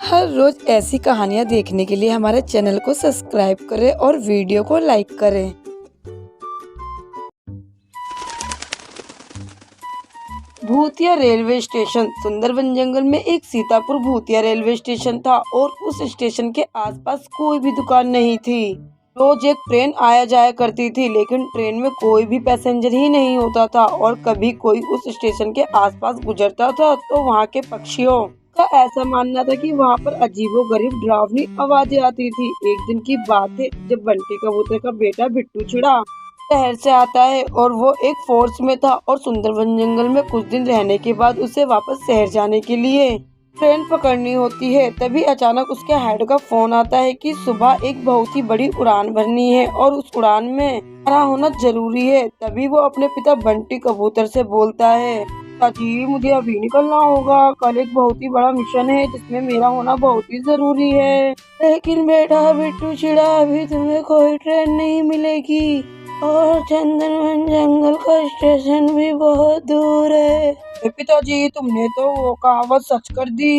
हर रोज ऐसी कहानियाँ देखने के लिए हमारे चैनल को सब्सक्राइब करें और वीडियो को लाइक करें। भूतिया रेलवे स्टेशन। सुंदरबन जंगल में एक सीतापुर भूतिया रेलवे स्टेशन था और उस स्टेशन के आसपास कोई भी दुकान नहीं थी। रोज एक ट्रेन आया जाया करती थी, लेकिन ट्रेन में कोई भी पैसेंजर ही नहीं होता था और कभी कोई उस स्टेशन के आसपास गुजरता था तो वहाँ के पक्षियों का ऐसा मानना था कि वहाँ पर अजीबोगरीब डरावनी आवाजें आती थी। एक दिन की बात है जब बंटी कबूतर का बेटा बिट्टू चिड़ा शहर से आता है और वो एक फोर्स में था और सुंदरबन जंगल में कुछ दिन रहने के बाद उसे वापस शहर जाने के लिए ट्रेन पकड़नी होती है। तभी अचानक उसके हेड का फोन आता है कि सुबह एक बहुत ही बड़ी उड़ान भरनी है और उस उड़ान में खड़ा होना जरूरी है। तभी वो अपने पिता बंटी कबूतर से बोलता है, जी मुझे अभी निकलना होगा, कल एक बहुत ही बड़ा मिशन है जिसमें मेरा होना बहुत ही जरूरी है। लेकिन बेटा बिट्टू चिड़ा, अभी तुम्हें कोई ट्रेन नहीं मिलेगी और चंदनवन जंगल का स्टेशन भी बहुत दूर है। पिताजी, तुमने तो वो कहावत सच कर दी।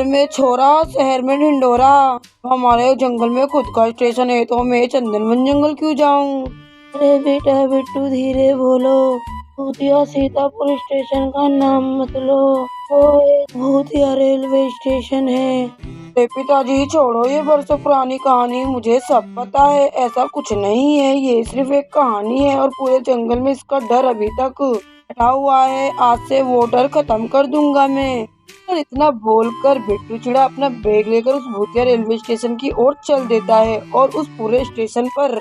मैं छोरा शहर में ढिंडोरा, हमारे जंगल में खुद का स्टेशन है तो मैं चंदनवन जंगल क्यों जाऊं? अरे बेटा बिट्टू, धीरे बोलो। भूतिया सीतापुर स्टेशन का नाम मत लो, वो एक भूतिया रेलवे स्टेशन है। पिताजी छोड़ो ये बरसों पुरानी कहानी, मुझे सब पता है। ऐसा कुछ नहीं है, ये सिर्फ एक कहानी है और पूरे जंगल में इसका डर अभी तक बैठा हुआ है। आज से वो डर खत्म कर दूंगा मैं। और इतना बोलकर बिट्टू चिड़ा अपना बैग लेकर उस भूतिया रेलवे स्टेशन की ओर चल देता है और उस पूरे स्टेशन पर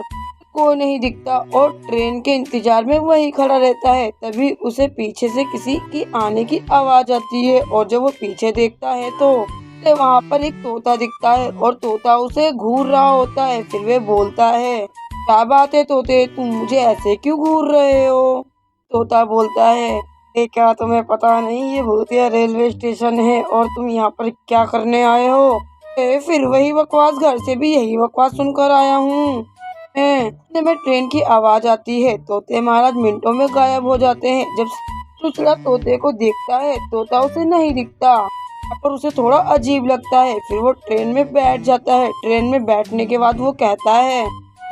कोई नहीं दिखता और ट्रेन के इंतजार में वही खड़ा रहता है। तभी उसे पीछे से किसी की आने की आवाज आती है और जब वो पीछे देखता है तो वहाँ पर एक तोता दिखता है और तोता उसे घूर रहा होता है। फिर वे बोलता है, क्या बात है तोते, तुम मुझे ऐसे क्यों घूर रहे हो? तोता बोलता है, क्या तुम्हें पता नहीं ये भूतिया रेलवे स्टेशन है और तुम यहाँ पर क्या करने आए हो? फिर वही बकवास, घर से भी यही बकवास सुनकर आया हूँ मैं। ट्रेन की आवाज आती है, तोते महाराज मिनटों में गायब हो जाते हैं। जब चुचड़ा तोते को देखता है, तोता उसे नहीं दिखता पर उसे थोड़ा अजीब लगता है। फिर वो ट्रेन में बैठ जाता है। ट्रेन में बैठने के बाद वो कहता है,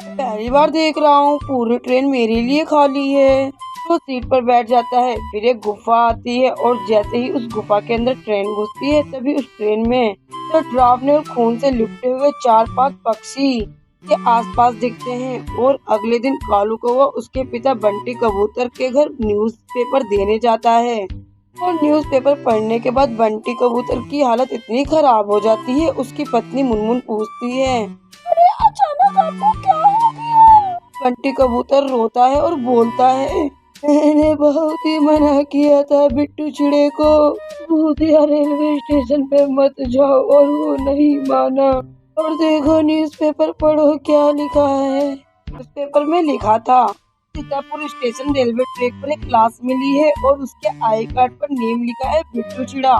पहली बार देख रहा हूँ पूरी ट्रेन मेरे लिए खाली है। वो सीट पर बैठ जाता है। फिर एक गुफा आती है और जैसे ही उस गुफा के अंदर ट्रेन घुसती है तभी उस ट्रेन में तो डरावने और खून से लिपटे हुए 4-5 पक्षी के आसपास दिखते हैं। और अगले दिन कालू कौवा उसके पिता बंटी कबूतर के घर न्यूज़पेपर देने जाता है और न्यूज़पेपर पढ़ने के बाद बंटी कबूतर की हालत इतनी खराब हो जाती है। उसकी पत्नी मुनमुन पूछती है, अरे अचानक आपको क्या हो गया? बंटी कबूतर रोता है और बोलता है, मैंने बहुत ही मना किया था बिट्टू चिड़े को भूतिया रेलवे स्टेशन पे मत जाओ और वो नहीं माना। और देखो न्यूज़पेपर पढ़ो क्या लिखा है। न्यूज़पेपर में लिखा था, सीतापुर स्टेशन रेलवे ट्रैक पर एक क्लास मिली है और उसके आई कार्ड पर नेम लिखा है बिट्टू चिड़ा।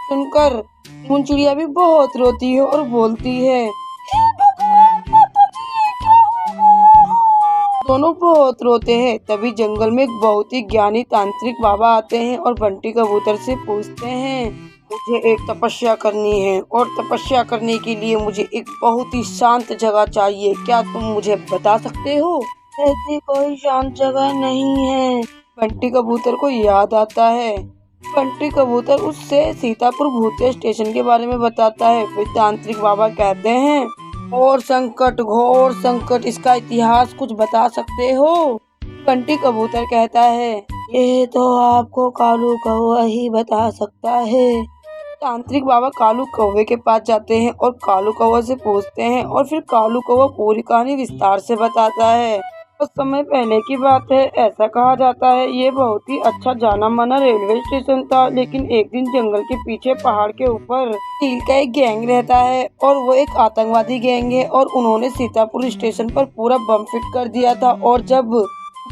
सुनकर मुनचिड़िया भी बहुत रोती है और बोलती है, हे भगवान, माताजी, ये क्या होगा? दोनों बहुत रोते हैं। तभी जंगल में एक बहुत ही ज्ञानी तांत्रिक बाबा आते हैं और बंटी कबूतर से पूछते हैं, मुझे एक तपस्या करनी है और तपस्या करने के लिए मुझे एक बहुत ही शांत जगह चाहिए, क्या तुम मुझे बता सकते हो? ऐसी कोई शांत जगह नहीं है। बंटी कबूतर को याद आता है। बंटी कबूतर उससे सीतापुर भूतिया स्टेशन के बारे में बताता है। फिर तांत्रिक बाबा कहते हैं, और संकट, घोर संकट, इसका इतिहास कुछ बता सकते हो? बंटी कबूतर कहता है, ये तो आपको कालू कौवा ही बता सकता है। तांत्रिक बाबा कालू कौवे के पास जाते हैं और कालू कौवा से पूछते हैं और फिर कालू कौवा पूरी कहानी विस्तार से बताता है। कुछ समय पहले की बात है। ऐसा कहा जाता है ये बहुत ही अच्छा जाना माना रेलवे स्टेशन था, लेकिन एक दिन जंगल के पीछे पहाड़ के ऊपर चील का एक गैंग रहता है और वो एक आतंकवादी गैंग है और उन्होंने सीतापुर स्टेशन पर पूरा बम फिट कर दिया था और जब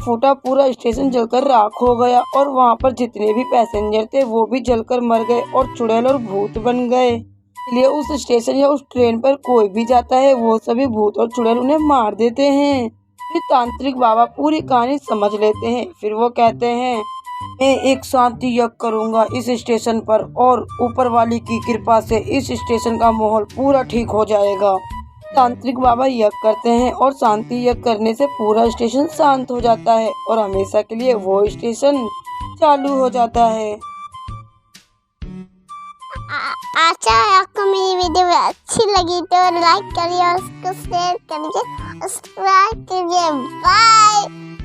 फूटा पूरा स्टेशन जलकर राख हो गया और वहाँ पर जितने भी पैसेंजर थे वो भी जलकर मर गए और चुड़ैल और भूत बन गए। इसलिए उस स्टेशन या उस ट्रेन पर कोई भी जाता है वो सभी भूत और चुड़ैल उन्हें मार देते हैं। फिर तांत्रिक बाबा पूरी कहानी समझ लेते हैं। फिर वो कहते हैं, मैं एक शांति यज्ञ करूंगा इस स्टेशन पर और ऊपर वाली की कृपा से इस स्टेशन का माहौल पूरा ठीक हो जाएगा। तांत्रिक बाबा यज्ञ करते हैं और शांति यज्ञ करने से पूरा स्टेशन शांत हो जाता है और हमेशा के लिए वो स्टेशन चालू हो जाता है। अच्छा, आपको मेरी वीडियो अच्छी लगी तो लाइक करिए और उसको शेयर करिए, सब्सक्राइब करिए। बाय।